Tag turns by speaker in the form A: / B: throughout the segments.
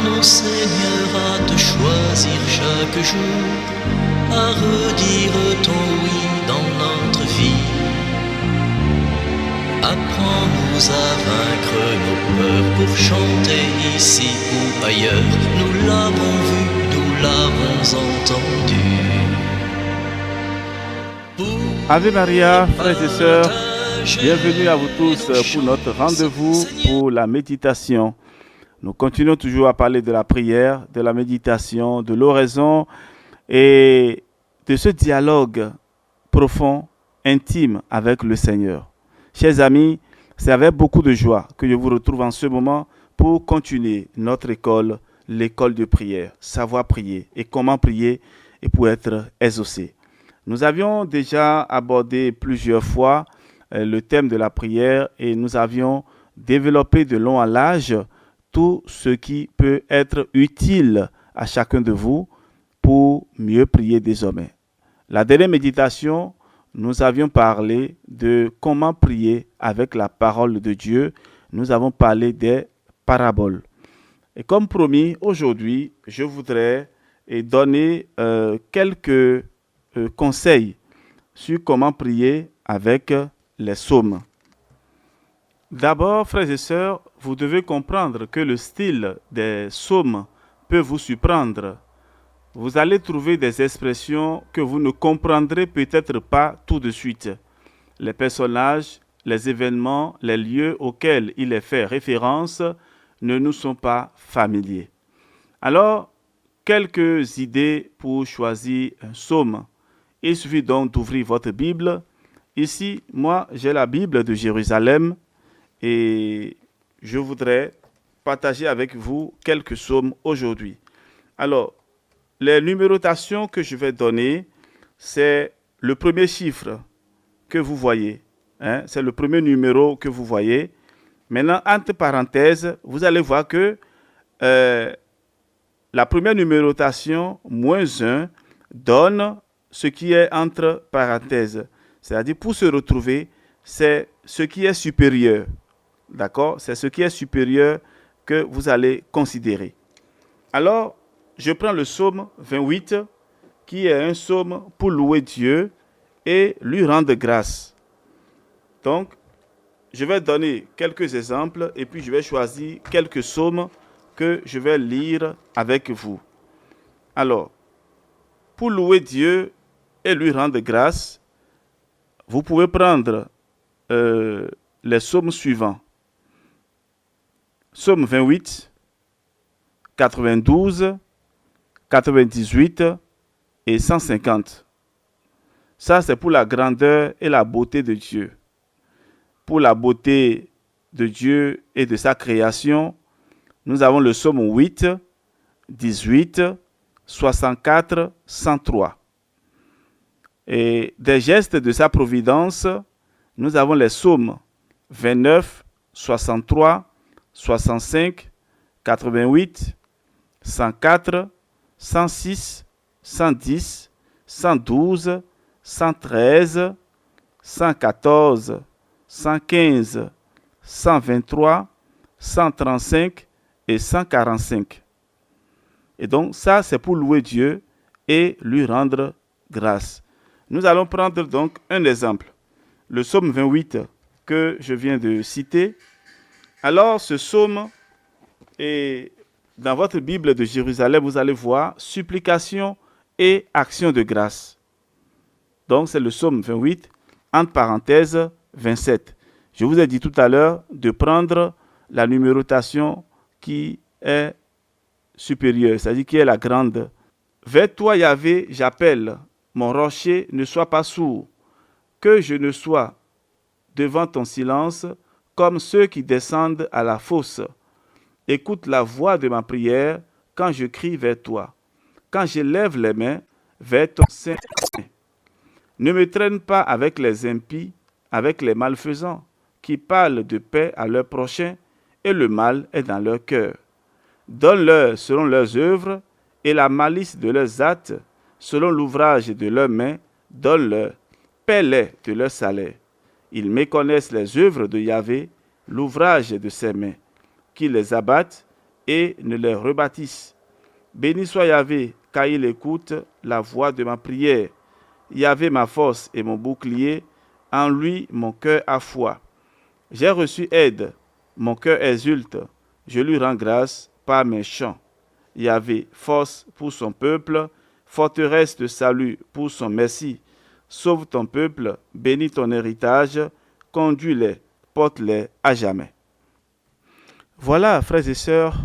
A: Apprends-nous, Seigneur, à te choisir chaque jour, à redire ton oui dans notre vie. Apprends-nous à vaincre nos peurs pour chanter ici ou ailleurs. Nous l'avons vu, nous l'avons entendu.
B: Ave Maria, frères et sœurs, bienvenue à vous tous pour notre rendez-vous pour la méditation. Nous continuons toujours à parler de la prière, de la méditation, de l'oraison et de ce dialogue profond, intime avec le Seigneur. Chers amis, c'est avec beaucoup de joie que je vous retrouve en ce moment pour continuer notre école, l'école de prière, savoir prier et comment prier et pour être exaucé. Nous avions déjà abordé plusieurs fois le thème de la prière et nous avions développé de long en large tout ce qui peut être utile à chacun de vous pour mieux prier désormais. La dernière méditation, nous avions parlé de comment prier avec la parole de Dieu. Nous avons parlé des paraboles. Et comme promis, aujourd'hui, je voudrais donner quelques conseils sur comment prier avec les psaumes. D'abord, frères et sœurs, vous devez comprendre que le style des psaumes peut vous surprendre. Vous allez trouver des expressions que vous ne comprendrez peut-être pas tout de suite. Les personnages, les événements, les lieux auxquels il est fait référence ne nous sont pas familiers. Alors, quelques idées pour choisir un psaume. Il suffit donc d'ouvrir votre Bible. Ici, moi, j'ai la Bible de Jérusalem et je voudrais partager avec vous quelques psaumes aujourd'hui. Alors, les numérotations que je vais donner, c'est le premier chiffre que vous voyez. C'est le premier numéro que vous voyez. Maintenant, entre parenthèses, vous allez voir que la première numérotation, -1, donne ce qui est entre parenthèses. C'est-à-dire, pour se retrouver, c'est ce qui est supérieur. D'accord? C'est ce qui est supérieur que vous allez considérer. Alors, je prends le psaume 28, qui est un psaume pour louer Dieu et lui rendre grâce. Donc, je vais donner quelques exemples et puis je vais choisir quelques psaumes que je vais lire avec vous. Alors, pour louer Dieu et lui rendre grâce, vous pouvez prendre les psaumes suivants. Psaume 28, 92, 98 et 150. Ça, c'est pour la grandeur et la beauté de Dieu. Pour la beauté de Dieu et de sa création, nous avons le psaume 8, 18, 64, 103. Et des gestes de sa providence, nous avons les psaumes 29, 63, 65, 88, 104, 106, 110, 112, 113, 114, 115, 123, 135 et 145. Et donc ça, c'est pour louer Dieu et lui rendre grâce. Nous allons prendre donc un exemple. Le psaume 28 que je viens de citer. Alors ce psaume est dans votre Bible de Jérusalem, vous allez voir supplication et action de grâce. Donc c'est le psaume 28, entre parenthèses 27. Je vous ai dit tout à l'heure de prendre la numérotation qui est supérieure, c'est-à-dire qui est la grande. Vers toi, Yahvé, j'appelle, mon rocher, ne sois pas sourd, que je ne sois devant ton silence comme ceux qui descendent à la fosse. Écoute la voix de ma prière quand je crie vers toi, quand je lève les mains vers ton sein. Ne me traîne pas avec les impies, avec les malfaisants, qui parlent de paix à leurs prochains, et le mal est dans leur cœur. Donne-leur selon leurs œuvres, et la malice de leurs actes, selon l'ouvrage de leurs mains, donne-leur, paie-les de leur salaire. Ils méconnaissent les œuvres de Yahvé, l'ouvrage de ses mains. Qu'ils les abattent et ne les rebâtisse. Béni soit Yahvé, car il écoute la voix de ma prière. Yahvé ma force et mon bouclier, en lui mon cœur a foi. J'ai reçu aide, mon cœur exulte, je lui rends grâce par mes chants. Yahvé, force pour son peuple, forteresse de salut pour son merci. Sauve ton peuple, bénis ton héritage, conduis-les, porte-les à jamais. Voilà, frères et sœurs,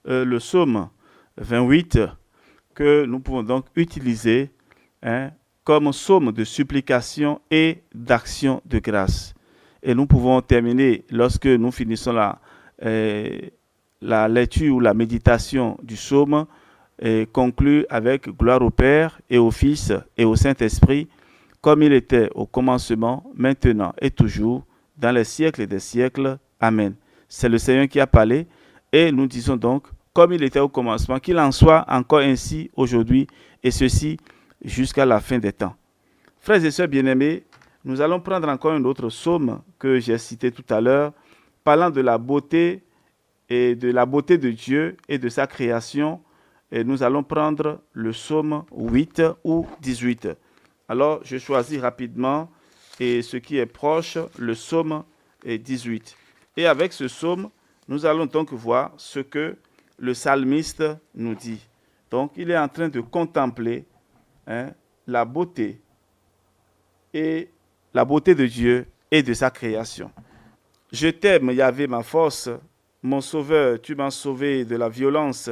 B: le psaume 28 que nous pouvons donc utiliser comme psaume de supplication et d'action de grâce. Et nous pouvons terminer, lorsque nous finissons la lecture ou la méditation du psaume, conclut avec gloire au Père et au Fils et au Saint-Esprit, comme il était au commencement, maintenant et toujours, dans les siècles des siècles. Amen. C'est le Seigneur qui a parlé, et nous disons donc, comme il était au commencement, qu'il en soit encore ainsi aujourd'hui, et ceci jusqu'à la fin des temps. Frères et sœurs bien-aimés, nous allons prendre encore un autre psaume que j'ai cité tout à l'heure, parlant de la beauté de Dieu et de sa création. Et nous allons prendre le psaume 8 ou 18. Alors, je choisis rapidement et ce qui est proche, le psaume 18. Et avec ce psaume, nous allons donc voir ce que le psalmiste nous dit. Donc, il est en train de contempler la beauté de Dieu et de sa création. Je t'aime, Yahvé, ma force, mon sauveur, tu m'as sauvé de la violence.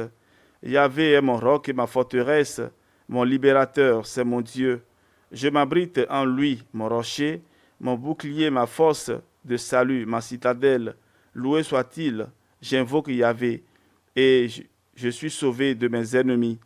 B: Yahvé est mon roc et ma forteresse, mon libérateur, c'est mon Dieu. Je m'abrite en lui, mon rocher, mon bouclier, ma force de salut, ma citadelle. Loué soit-il, j'invoque Yahvé, et je suis sauvé de mes ennemis.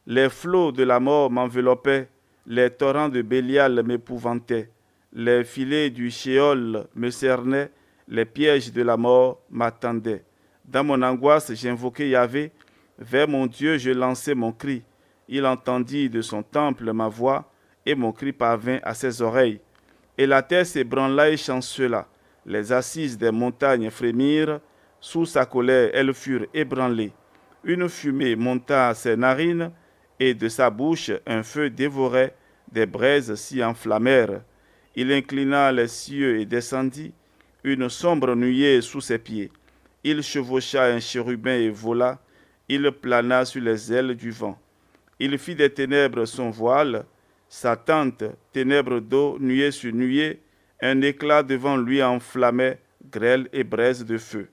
B: Les flots de la mort m'enveloppaient, les torrents de Bélial m'épouvantaient, les filets du Shéol me cernaient, les pièges de la mort m'attendaient. Dans mon angoisse, j'invoquais Yahvé, vers mon Dieu je lançai mon cri. Il entendit de son temple ma voix, et mon cri parvint à ses oreilles. Et la terre s'ébranla et chancela. Les assises des montagnes frémirent, sous sa colère elles furent ébranlées. Une fumée monta à ses narines, et de sa bouche un feu dévorait, des braises s'y enflammèrent. Il inclina les cieux et descendit, une sombre nuée sous ses pieds. Il chevaucha un chérubin et vola, il plana sur les ailes du vent. Il fit des ténèbres son voile, sa tente, ténèbres d'eau, nuée sur nuée, un éclat devant lui enflammait, grêle et braise de feu.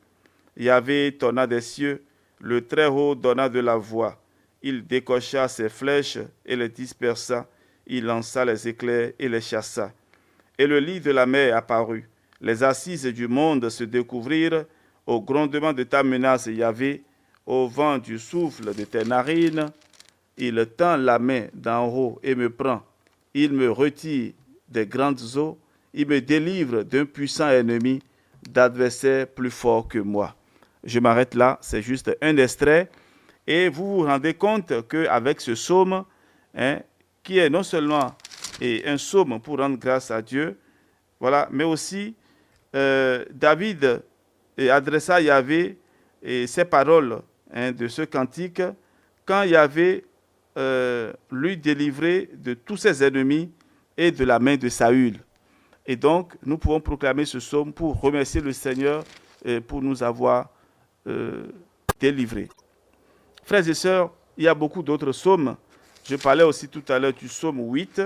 B: Yahvé tonna des cieux, le Très-Haut donna de la voix. Il décocha ses flèches et les dispersa, il lança les éclairs et les chassa. Et le lit de la mer apparut. Les assises du monde se découvrirent, au grondement de ta menace, Yahvé, au vent du souffle de tes narines. Il tend la main d'en haut et me prend. Il me retire des grandes eaux. Il me délivre d'un puissant ennemi, d'adversaires plus forts que moi. Je m'arrête là, c'est juste un extrait. Et vous vous rendez compte qu'avec ce psaume, qui est non seulement un psaume pour rendre grâce à Dieu, voilà, mais aussi David adressa à Yahvé ses paroles de ce cantique quand Yahvé lui délivrait de tous ses ennemis et de la main de Saül. Et donc, nous pouvons proclamer ce psaume pour remercier le Seigneur pour nous avoir délivrés. Frères et sœurs, il y a beaucoup d'autres psaumes. Je parlais aussi tout à l'heure du psaume 8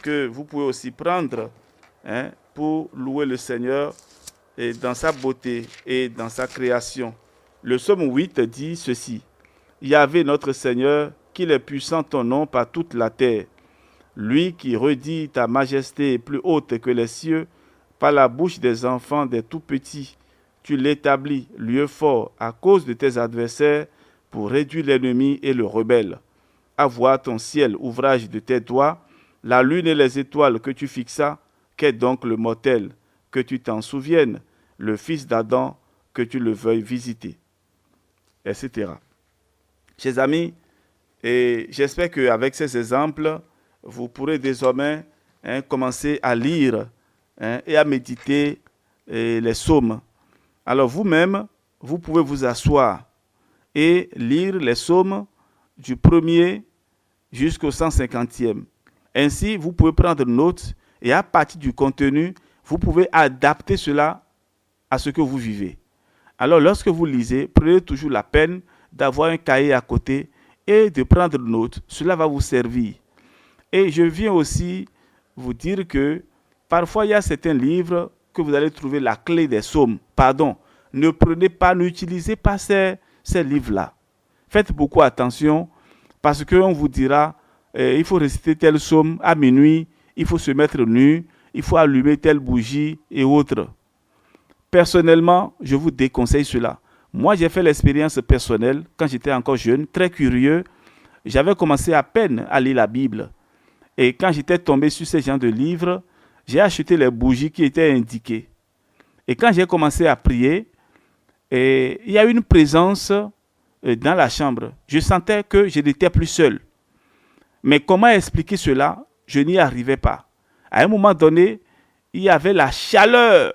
B: que vous pouvez aussi prendre pour louer le Seigneur et dans sa beauté et dans sa création. Le psaume 8 dit ceci: Yahvé notre Seigneur, qu'il est puissant ton nom par toute la terre. Lui qui redit ta majesté plus haute que les cieux, par la bouche des enfants des tout-petits, tu l'établis, lieu fort, à cause de tes adversaires, pour réduire l'ennemi et le rebelle. À voir ton ciel, ouvrage de tes doigts, la lune et les étoiles que tu fixas, qu'est donc le mortel, que tu t'en souviennes, le fils d'Adam, que tu le veuilles visiter, etc. Chers amis, et j'espère qu'avec ces exemples, vous pourrez désormais commencer à lire et à méditer les psaumes. Alors vous-même, vous pouvez vous asseoir et lire les psaumes du 1er jusqu'au 150e. Ainsi, vous pouvez prendre note et à partir du contenu, vous pouvez adapter cela à ce que vous vivez. Alors, lorsque vous lisez, prenez toujours la peine d'avoir un cahier à côté et de prendre note. Cela va vous servir. Et je viens aussi vous dire que parfois, il y a certains livres que vous allez trouver la clé des psaumes. Pardon, n'utilisez pas ces livres-là. Faites beaucoup attention parce qu'on vous dira il faut réciter tel psaume à minuit, il faut se mettre nu, il faut allumer telle bougie et autres. Personnellement, je vous déconseille cela. Moi, j'ai fait l'expérience personnelle quand j'étais encore jeune, très curieux. J'avais commencé à peine à lire la Bible. Et quand j'étais tombé sur ce genre de livres, j'ai acheté les bougies qui étaient indiquées. Et quand j'ai commencé à prier, il y a eu une présence dans la chambre. Je sentais que je n'étais plus seul. Mais comment expliquer cela? Je n'y arrivais pas. À un moment donné, il y avait la chaleur,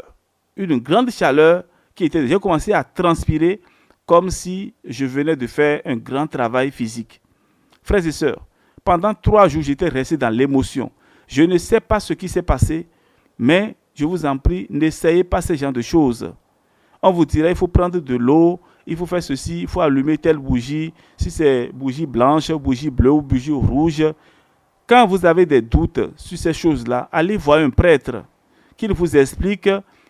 B: une grande chaleur qui était... J'ai commencé à transpirer comme si je venais de faire un grand travail physique. Frères et sœurs, pendant 3 jours, j'étais resté dans l'émotion. Je ne sais pas ce qui s'est passé, mais je vous en prie, n'essayez pas ce genre de choses. On vous dirait, il faut prendre de l'eau, il faut faire ceci, il faut allumer telle bougie, si c'est bougie blanche, bougie bleue ou bougie rouge. Quand vous avez des doutes sur ces choses-là, allez voir un prêtre, qu'il vous explique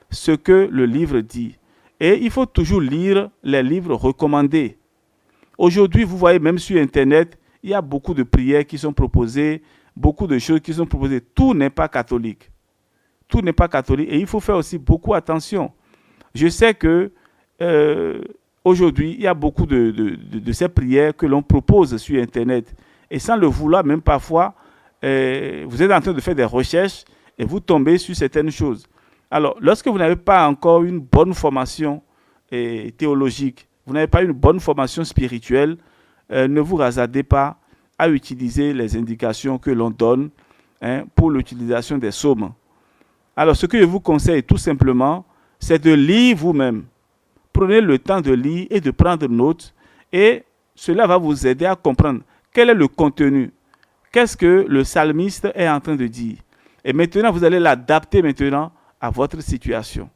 B: ce que le livre dit. Et il faut toujours lire les livres recommandés. Aujourd'hui, vous voyez même sur Internet, il y a beaucoup de prières qui sont proposées, beaucoup de choses qui sont proposées. Tout n'est pas catholique. Tout n'est pas catholique et il faut faire aussi beaucoup attention. Je sais que aujourd'hui, il y a beaucoup de ces prières que l'on propose sur Internet. Et sans le vouloir, même parfois, vous êtes en train de faire des recherches et vous tombez sur certaines choses. Alors, lorsque vous n'avez pas encore une bonne formation théologique, vous n'avez pas une bonne formation spirituelle, ne vous hasardez pas à utiliser les indications que l'on donne pour l'utilisation des psaumes. Alors, ce que je vous conseille tout simplement, c'est de lire vous-même. Prenez le temps de lire et de prendre note et cela va vous aider à comprendre quel est le contenu. Qu'est-ce que le psalmiste est en train de dire? Et maintenant, vous allez l'adapter maintenant à votre situation.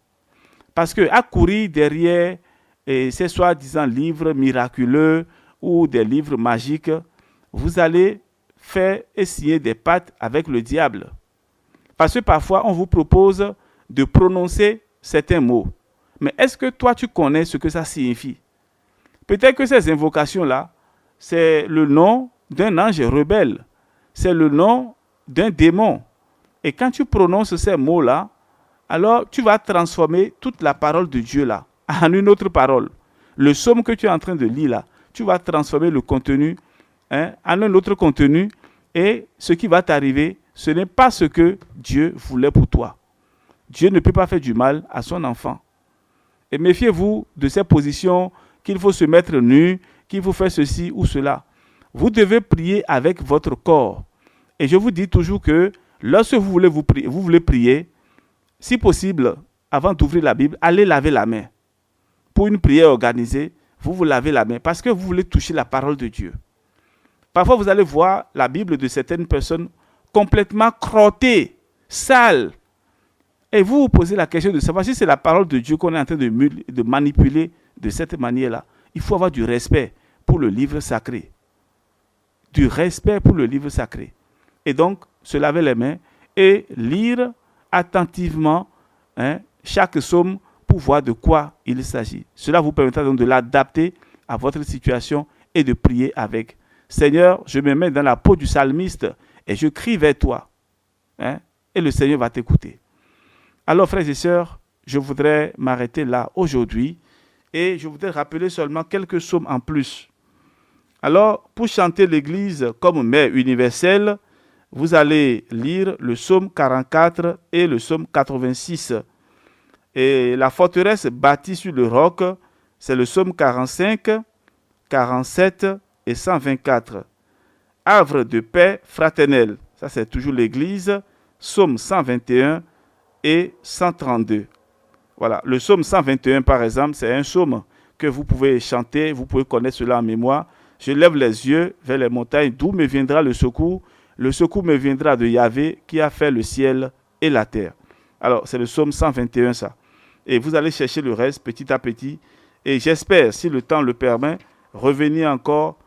B: Parce qu'à courir derrière ces soi-disant livres miraculeux ou des livres magiques, vous allez faire et signer des pactes avec le diable. Parce que parfois, on vous propose de prononcer certains mots. Mais est-ce que toi, tu connais ce que ça signifie? Peut-être que ces invocations-là, c'est le nom d'un ange rebelle. C'est le nom d'un démon. Et quand tu prononces ces mots-là, alors tu vas transformer toute la parole de Dieu là en une autre parole. Le psaume que tu es en train de lire là, tu vas transformer le contenu en un autre contenu et ce qui va t'arriver, ce n'est pas ce que Dieu voulait pour toi. Dieu ne peut pas faire du mal à son enfant. Et méfiez-vous de ces positions qu'il faut se mettre nu, qu'il faut faire ceci ou cela. Vous devez prier avec votre corps. Et je vous dis toujours que lorsque vous voulez prier, si possible, avant d'ouvrir la Bible, allez laver la main. Pour une prière organisée, vous lavez la main parce que vous voulez toucher la parole de Dieu. Parfois, vous allez voir la Bible de certaines personnes complètement crottée, sale. Et vous vous posez la question de savoir si c'est la parole de Dieu qu'on est en train de manipuler de cette manière-là. Il faut avoir du respect pour le livre sacré. Du respect pour le livre sacré. Et donc, se laver les mains et lire attentivement chaque psaume pour voir de quoi il s'agit. Cela vous permettra donc de l'adapter à votre situation et de prier avec. Seigneur, je me mets dans la peau du psalmiste et je crie vers toi. Et le Seigneur va t'écouter. Alors, frères et sœurs, je voudrais m'arrêter là aujourd'hui et je voudrais rappeler seulement quelques psaumes en plus. Alors, pour chanter l'Église comme mère universelle, vous allez lire le psaume 44 et le psaume 86. Et la forteresse bâtie sur le roc, c'est le psaume 45, 47 et 124. Havre de paix fraternelle, ça c'est toujours l'Église, psaume 121 et 132. Voilà, le psaume 121 par exemple, c'est un psaume que vous pouvez chanter, vous pouvez connaître cela en mémoire. Je lève les yeux vers les montagnes, d'où me viendra le secours. Le secours me viendra de Yahvé qui a fait le ciel et la terre. Alors, c'est le psaume 121, ça. Et vous allez chercher le reste petit à petit. Et j'espère, si le temps le permet, revenir encore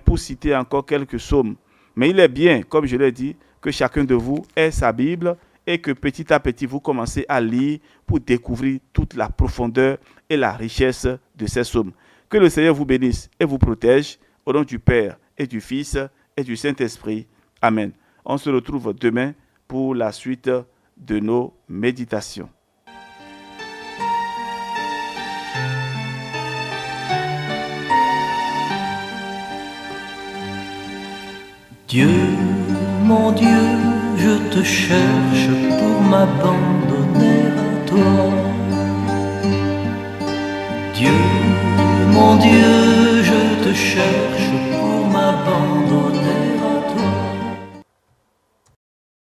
B: pour citer encore quelques psaumes. Mais il est bien, comme je l'ai dit, que chacun de vous ait sa Bible et que petit à petit, vous commencez à lire pour découvrir toute la profondeur et la richesse de ces psaumes. Que le Seigneur vous bénisse et vous protège au nom du Père et du Fils et du Saint-Esprit. Amen. On se retrouve demain pour la suite de nos méditations.
A: Dieu, mon Dieu, je te cherche pour m'abandonner à toi. Dieu, mon Dieu, je te cherche pour m'abandonner.